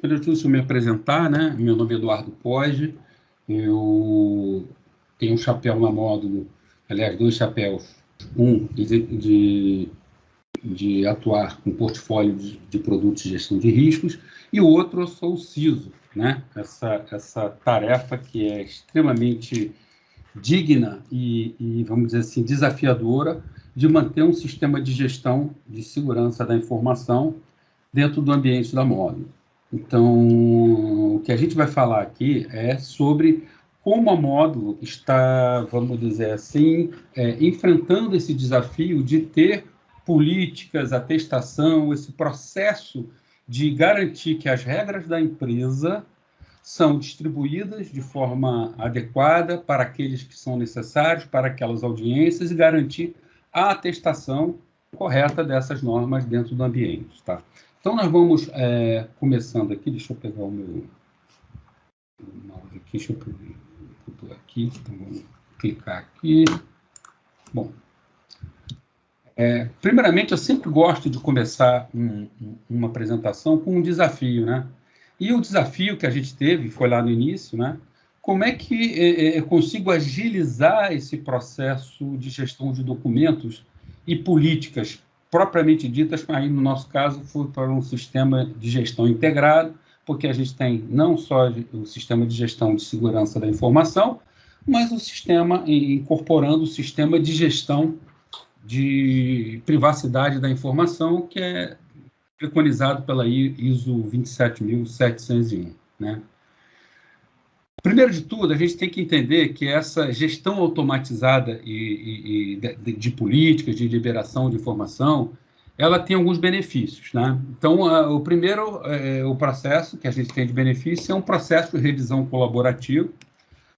Primeiro de tudo, deixa eu me apresentar, né? Meu nome é Eduardo Poggi, eu tenho um chapéu na Módulo, aliás, dois chapéus, um de atuar com portfólio de produtos de gestão de riscos, e o outro eu sou o CISO, né? Essa tarefa que é extremamente digna e, vamos dizer assim, desafiadora de manter um sistema de gestão de segurança da informação dentro do ambiente da Módulo. Então, o que a gente vai falar aqui é sobre como a Módulo está, vamos dizer assim, enfrentando esse desafio de ter políticas, atestação, esse processo de garantir que as regras da empresa são distribuídas de forma adequada para aqueles que são necessários, para aquelas audiências, e garantir a atestação correta dessas normas dentro do ambiente. Tá? Então, nós vamos começando aqui, deixa eu pegar o meu mouse aqui, deixa eu pôr aqui, então vamos clicar aqui. Bom, primeiramente, eu sempre gosto de começar uma apresentação com um desafio, né? E o desafio que a gente teve, foi lá no início, né? Como é que eu consigo agilizar esse processo de gestão de documentos e políticas propriamente ditas, aí no nosso caso foi para um sistema de gestão integrado, porque a gente tem não só o sistema de gestão de segurança da informação, mas o sistema incorporando o sistema de gestão de privacidade da informação, que é preconizado pela ISO 27701, né? Primeiro de tudo, a gente tem que entender que essa gestão automatizada de políticas, de liberação de informação, ela tem alguns benefícios, né? Então, o primeiro, o processo que a gente tem de benefício é um processo de revisão colaborativo.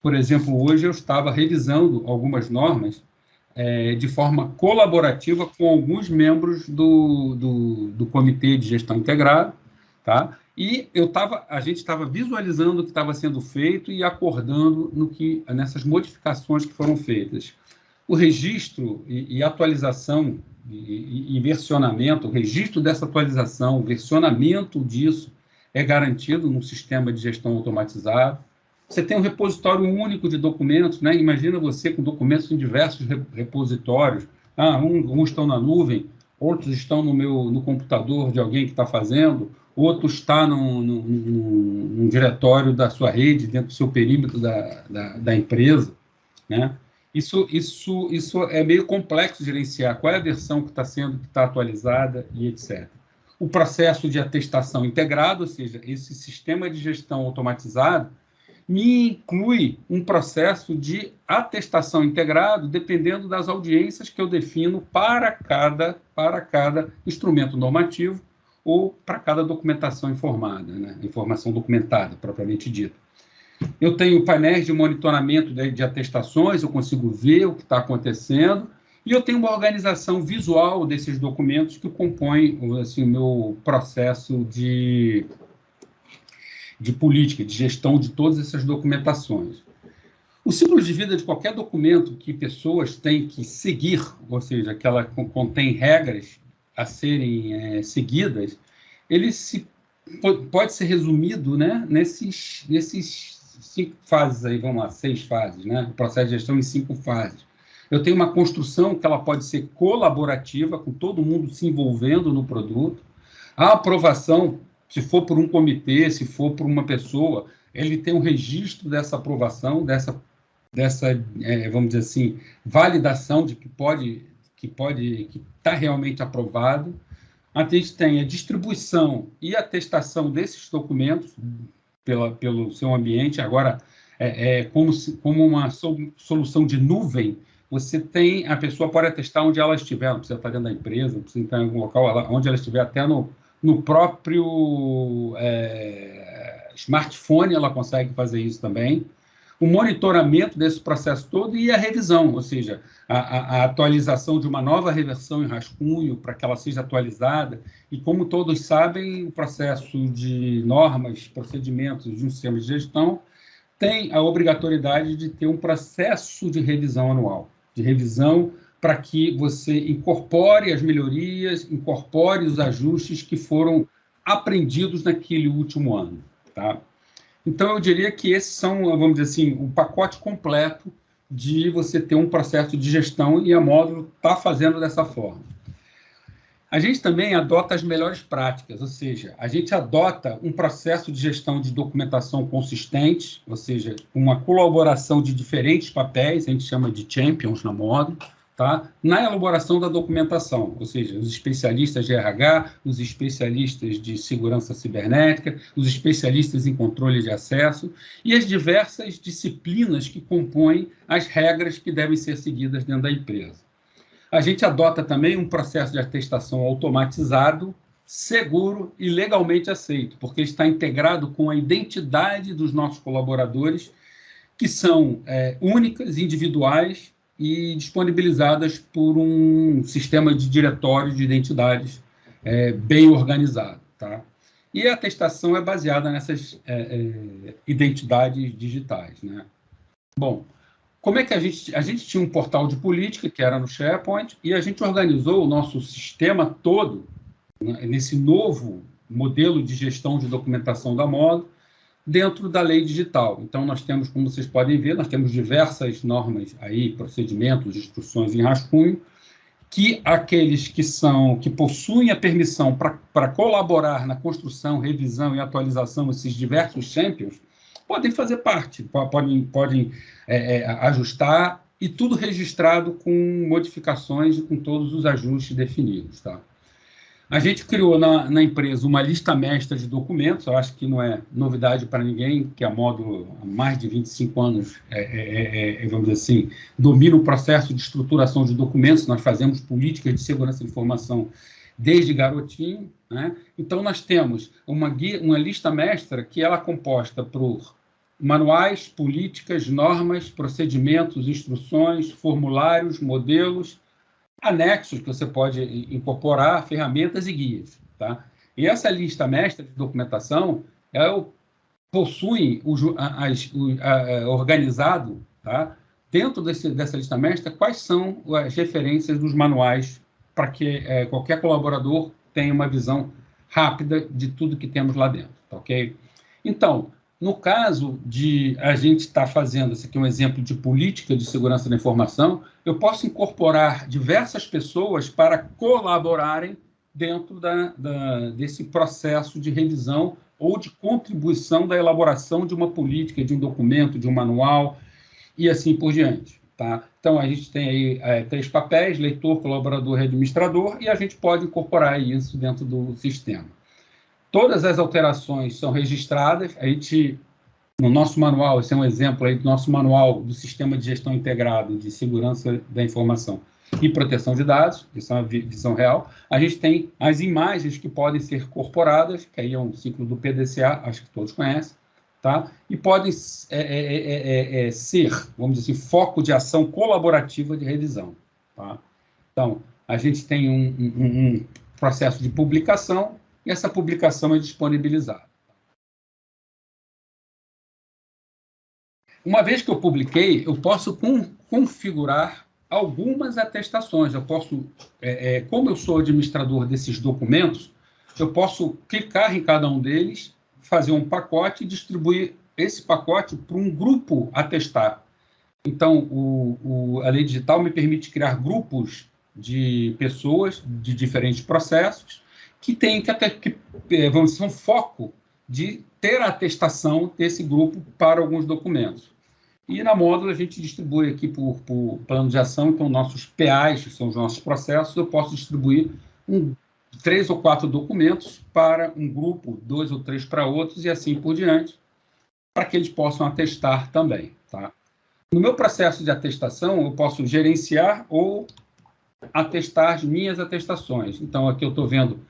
Por exemplo, hoje eu estava revisando algumas normas de forma colaborativa com alguns membros do Comitê de Gestão Integrada, tá? E a gente estava visualizando o que estava sendo feito e acordando nessas modificações que foram feitas. O registro e atualização e versionamento, o registro dessa atualização, o versionamento disso é garantido num sistema de gestão automatizado. Você tem um repositório único de documentos, né? Imagina você com documentos em diversos repositórios. Uns estão na nuvem, outros estão no computador de alguém que está fazendo, outro está num diretório da sua rede, dentro do seu perímetro da empresa, né? Isso é meio complexo de gerenciar. Qual é a versão que está atualizada e etc. O processo de atestação integrado, ou seja, esse sistema de gestão automatizado, me inclui um processo de atestação integrado, dependendo das audiências que eu defino para cada instrumento normativo ou para cada documentação informada, né? Informação documentada, propriamente dita. Eu tenho painéis de monitoramento de atestações, eu consigo ver o que está acontecendo, e eu tenho uma organização visual desses documentos que compõem assim, o meu processo de política, de gestão de todas essas documentações. O ciclo de vida de qualquer documento que pessoas têm que seguir, ou seja, que ela contém regras a serem seguidas, ele pode ser resumido, né, nesses 5 fases, aí, vamos lá, 6 fases, né? O processo de gestão em 5 fases. Eu tenho uma construção que ela pode ser colaborativa, com todo mundo se envolvendo no produto. A aprovação, se for por um comitê, se for por uma pessoa, ele tem um registro dessa aprovação, dessa vamos dizer assim, validação de que está realmente aprovado. A gente tem a distribuição e atestação desses documentos pelo seu ambiente. Agora, como uma solução de nuvem, a pessoa pode atestar onde ela estiver, não precisa estar dentro da empresa, não precisa estar em algum local, onde ela estiver, até no próprio smartphone ela consegue fazer isso também. O monitoramento desse processo todo e a revisão, ou seja, a atualização de uma nova reversão em rascunho para que ela seja atualizada. E, como todos sabem, o processo de normas, procedimentos de um sistema de gestão tem a obrigatoriedade de ter um processo de revisão anual, de revisão para que você incorpore as melhorias, incorpore os ajustes que foram aprendidos naquele último ano, tá? Então, eu diria que esses são, vamos dizer assim, o pacote completo de você ter um processo de gestão, e a Módulo está fazendo dessa forma. A gente também adota as melhores práticas, ou seja, a gente adota um processo de gestão de documentação consistente, ou seja, uma colaboração de diferentes papéis, a gente chama de champions na Módulo, tá? Na elaboração da documentação, ou seja, os especialistas de RH, os especialistas de segurança cibernética, os especialistas em controle de acesso e as diversas disciplinas que compõem as regras que devem ser seguidas dentro da empresa. A gente adota também um processo de atestação automatizado, seguro e legalmente aceito, porque está integrado com a identidade dos nossos colaboradores, que são únicas, individuais e disponibilizadas por um sistema de diretório de identidades bem organizado, tá? E a atestação é baseada nessas identidades digitais, né? Bom, como é que a gente tinha um portal de política, que era no SharePoint, e a gente organizou o nosso sistema todo, né, nesse novo modelo de gestão de documentação da Módulo, dentro da lei digital. Então, nós temos, como vocês podem ver, nós temos diversas normas aí, procedimentos, instruções em rascunho, que aqueles que possuem a permissão para colaborar na construção, revisão e atualização desses diversos champions, podem fazer parte, podem ajustar, e tudo registrado com modificações e com todos os ajustes definidos, tá? A gente criou na empresa uma lista mestra de documentos, eu acho que não é novidade para ninguém, que a Módulo, há mais de 25 anos, vamos dizer assim, domina o processo de estruturação de documentos. Nós fazemos políticas de segurança de informação desde garotinho, né? Então, nós temos uma lista mestra que ela é composta por manuais, políticas, normas, procedimentos, instruções, formulários, modelos, anexos que você pode incorporar, ferramentas e guias, tá? E essa lista mestra de documentação, ela possui organizado, tá? Dentro dessa lista mestra, quais são as referências dos manuais para que qualquer colaborador tenha uma visão rápida de tudo que temos lá dentro, tá, ok? Então, no caso de a gente estar fazendo, esse aqui é um exemplo de política de segurança da informação, eu posso incorporar diversas pessoas para colaborarem dentro desse processo de revisão ou de contribuição da elaboração de uma política, de um documento, de um manual, e assim por diante, tá? Então, a gente tem aí 3 papéis: leitor, colaborador e administrador, e a gente pode incorporar isso dentro do sistema. Todas as alterações são registradas. A gente, no nosso manual, esse é um exemplo aí do nosso manual do Sistema de Gestão Integrado de Segurança da Informação e Proteção de Dados, isso é uma visão real. A gente tem as imagens que podem ser incorporadas, que aí é um ciclo do PDCA, acho que todos conhecem, tá? E podem ser, vamos dizer assim, foco de ação colaborativa de revisão, tá? Então, a gente tem um processo de publicação, e essa publicação é disponibilizada. Uma vez que eu publiquei, eu posso configurar algumas atestações. Eu posso, como eu sou administrador desses documentos, eu posso clicar em cada um deles, fazer um pacote e distribuir esse pacote para um grupo atestar. Então, a lei digital me permite criar grupos de pessoas de diferentes processos que têm vamos dizer, um foco de ter a atestação desse grupo para alguns documentos. E na Módulo a gente distribui aqui por plano de ação. Então, nossos PAs, que são os nossos processos, eu posso distribuir 3 ou 4 documentos para um grupo, 2 ou 3 para outros, e assim por diante, para que eles possam atestar também, tá? No meu processo de atestação, eu posso gerenciar ou atestar as minhas atestações. Então, aqui eu estou vendo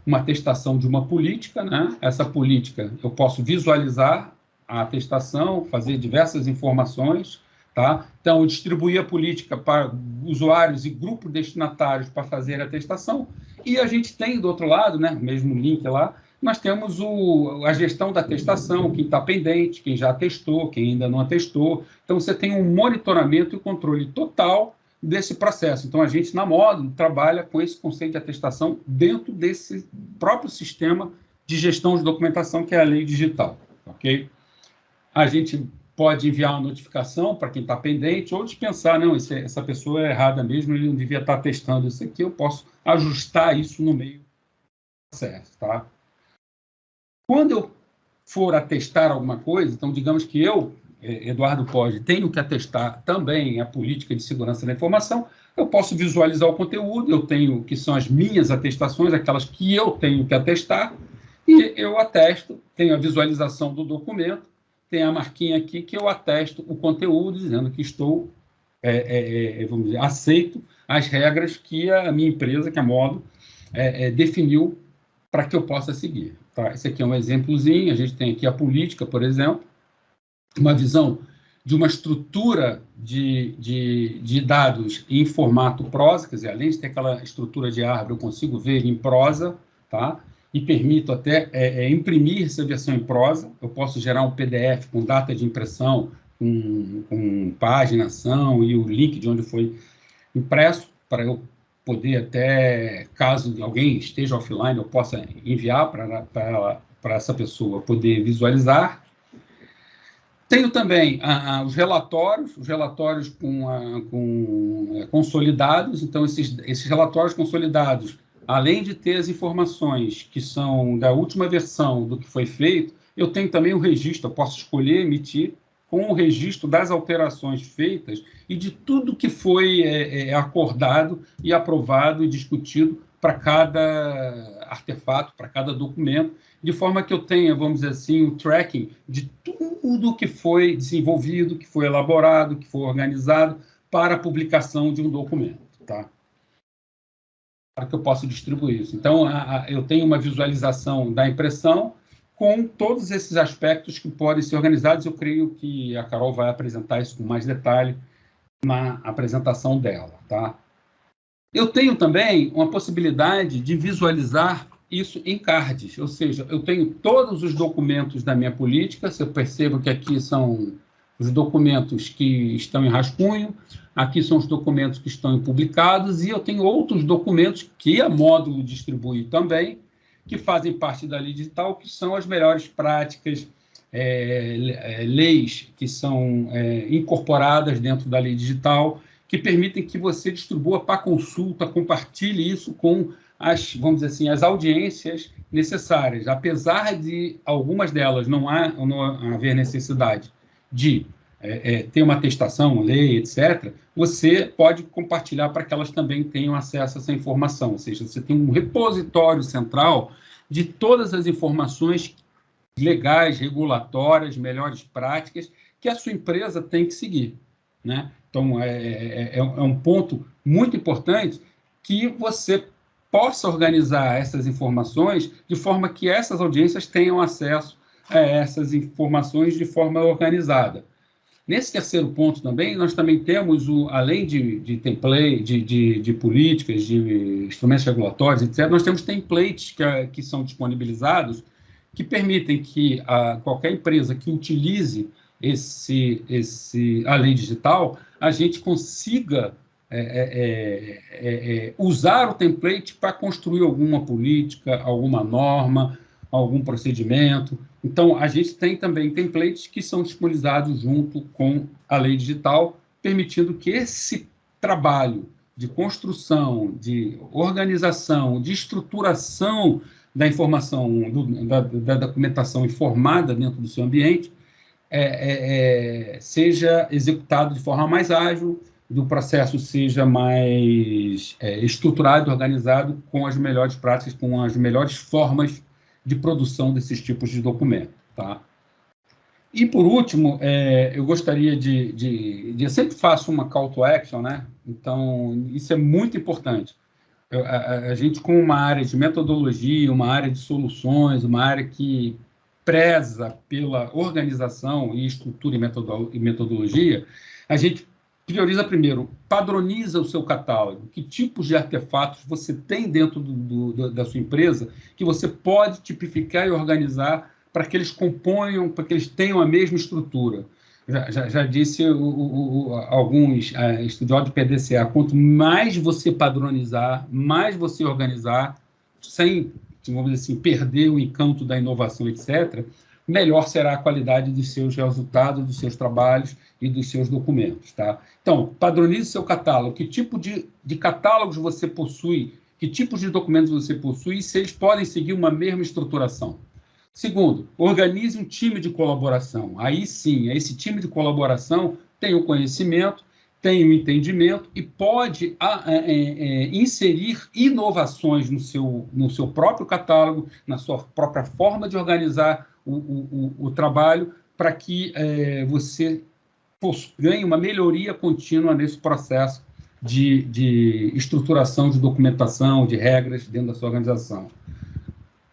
uma atestação de uma política, né? Essa política, eu posso visualizar a atestação, fazer diversas informações, tá? Então, eu distribuir a política para usuários e grupos destinatários para fazer a atestação, e a gente tem, do outro lado, né, mesmo link lá, nós temos a gestão da atestação, quem está pendente, quem já atestou, quem ainda não atestou. Então, você tem um monitoramento e controle total desse processo. Então, a gente, na Módulo, trabalha com esse conceito de atestação dentro desse próprio sistema de gestão de documentação, que é a lei digital, ok? A gente pode enviar uma notificação para quem está pendente ou dispensar, não, essa pessoa é errada mesmo, ele não devia estar testando isso aqui, eu posso ajustar isso no meio do processo, tá? Quando eu for atestar alguma coisa, então, digamos que eu, Eduardo Poggi, tenho que atestar também a política de segurança da informação, eu posso visualizar o conteúdo, eu tenho, que são as minhas atestações, aquelas que eu tenho que atestar, e eu atesto, tenho a visualização do documento, tem a marquinha aqui que eu atesto o conteúdo, dizendo que estou, vamos dizer, aceito as regras que a minha empresa, que a Modo, definiu para que eu possa seguir. Tá? Esse aqui é um exemplozinho, a gente tem aqui a política, por exemplo, uma visão de uma estrutura de dados em formato prosa, quer dizer, além de ter aquela estrutura de árvore, eu consigo ver em prosa, tá? E permito até imprimir essa versão em prosa, eu posso gerar um PDF com data de impressão, com paginação e o link de onde foi impresso, para eu poder até, caso alguém esteja offline, eu possa enviar para essa pessoa poder visualizar. Tenho também os relatórios consolidados, então esses relatórios consolidados, além de ter as informações que são da última versão do que foi feito, eu tenho também um registro, eu posso escolher emitir com o registro das alterações feitas e de tudo que foi acordado e aprovado e discutido para cada artefato, para cada documento, de forma que eu tenha, vamos dizer assim, o tracking de tudo que foi desenvolvido, que foi elaborado, que foi organizado para a publicação de um documento, tá? Para que eu possa distribuir isso. Então, eu tenho uma visualização da impressão com todos esses aspectos que podem ser organizados. Eu creio que a Carol vai apresentar isso com mais detalhe na apresentação dela, tá? Eu tenho também uma possibilidade de visualizar isso em cards, ou seja, eu tenho todos os documentos da minha política, se eu percebo que aqui são os documentos que estão em rascunho, aqui são os documentos que estão publicados, e eu tenho outros documentos que a Módulo distribui também, que fazem parte da lei digital, que são as melhores práticas, leis que são incorporadas dentro da lei digital, que permitem que você distribua para consulta, compartilhe isso com vamos dizer assim, as audiências necessárias. Apesar de algumas delas não haver necessidade de ter uma atestação, lei, etc., você pode compartilhar para que elas também tenham acesso a essa informação. Ou seja, você tem um repositório central de todas as informações legais, regulatórias, melhores práticas que a sua empresa tem que seguir, né? Então, é um ponto muito importante que você possa organizar essas informações de forma que essas audiências tenham acesso a essas informações de forma organizada. Nesse terceiro ponto também, nós também temos, além de template, de políticas, de instrumentos regulatórios, etc., nós temos templates que são disponibilizados que permitem que qualquer empresa que utilize a lei digital, a gente consiga usar o template para construir alguma política, alguma norma, algum procedimento. Então, a gente tem também templates que são disponibilizados junto com a lei digital, permitindo que esse trabalho de construção, de organização, de estruturação da informação, da documentação informada dentro do seu ambiente, seja executado de forma mais ágil, do processo seja mais estruturado, organizado, com as melhores práticas, com as melhores formas de produção desses tipos de documento, tá? E, por último, eu gostaria eu sempre faço uma call to action, né? Então, isso é muito importante. A gente, com uma área de metodologia, uma área de soluções, uma área que preza pela organização e estrutura e metodologia, a gente prioriza primeiro, padroniza o seu catálogo, que tipos de artefatos você tem dentro da sua empresa que você pode tipificar e organizar para que eles componham, para que eles tenham a mesma estrutura. Já disse alguns estudiosos de PDCA, quanto mais você padronizar, mais você organizar, sem vamos dizer assim, perder o encanto da inovação, etc., melhor será a qualidade dos seus resultados, dos seus trabalhos e dos seus documentos. Tá? Então, padronize seu catálogo. Que tipo de catálogos você possui? Que tipos de documentos você possui? E se eles podem seguir uma mesma estruturação. Segundo, organize um time de colaboração. Aí sim, esse time de colaboração tem o conhecimento, tem o entendimento e pode inserir inovações no seu próprio catálogo, na sua própria forma de organizar o trabalho, para que você ganhe uma melhoria contínua nesse processo de estruturação de documentação, de regras dentro da sua organização.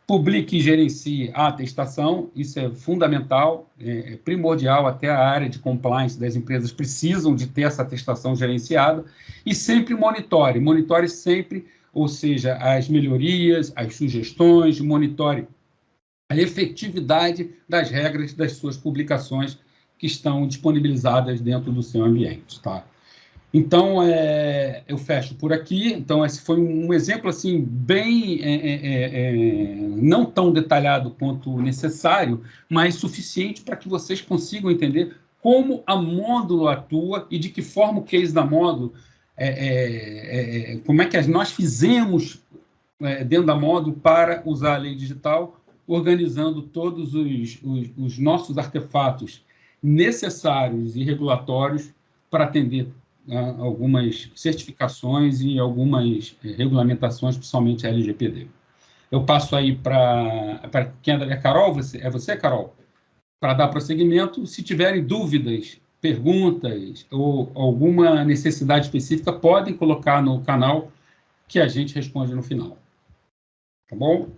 Publique e gerencie a atestação, isso é fundamental, é primordial, até a área de compliance das empresas precisam de ter essa atestação gerenciada, e sempre monitore sempre, ou seja, as melhorias, as sugestões, monitore a efetividade das regras das suas publicações que estão disponibilizadas dentro do seu ambiente, tá? Então, eu fecho por aqui. Então, esse foi um exemplo assim bem não tão detalhado quanto necessário, mas suficiente para que vocês consigam entender como a Módulo atua e de que forma o case da Módulo, como é que nós fizemos dentro da Módulo para usar a lei digital, organizando todos os nossos artefatos necessários e regulatórios para atender algumas certificações e algumas regulamentações, principalmente a LGPD. Eu passo aí para quem é Carol, você, Carol? Para dar prosseguimento, se tiverem dúvidas, perguntas ou alguma necessidade específica, podem colocar no canal que a gente responde no final. Tá bom?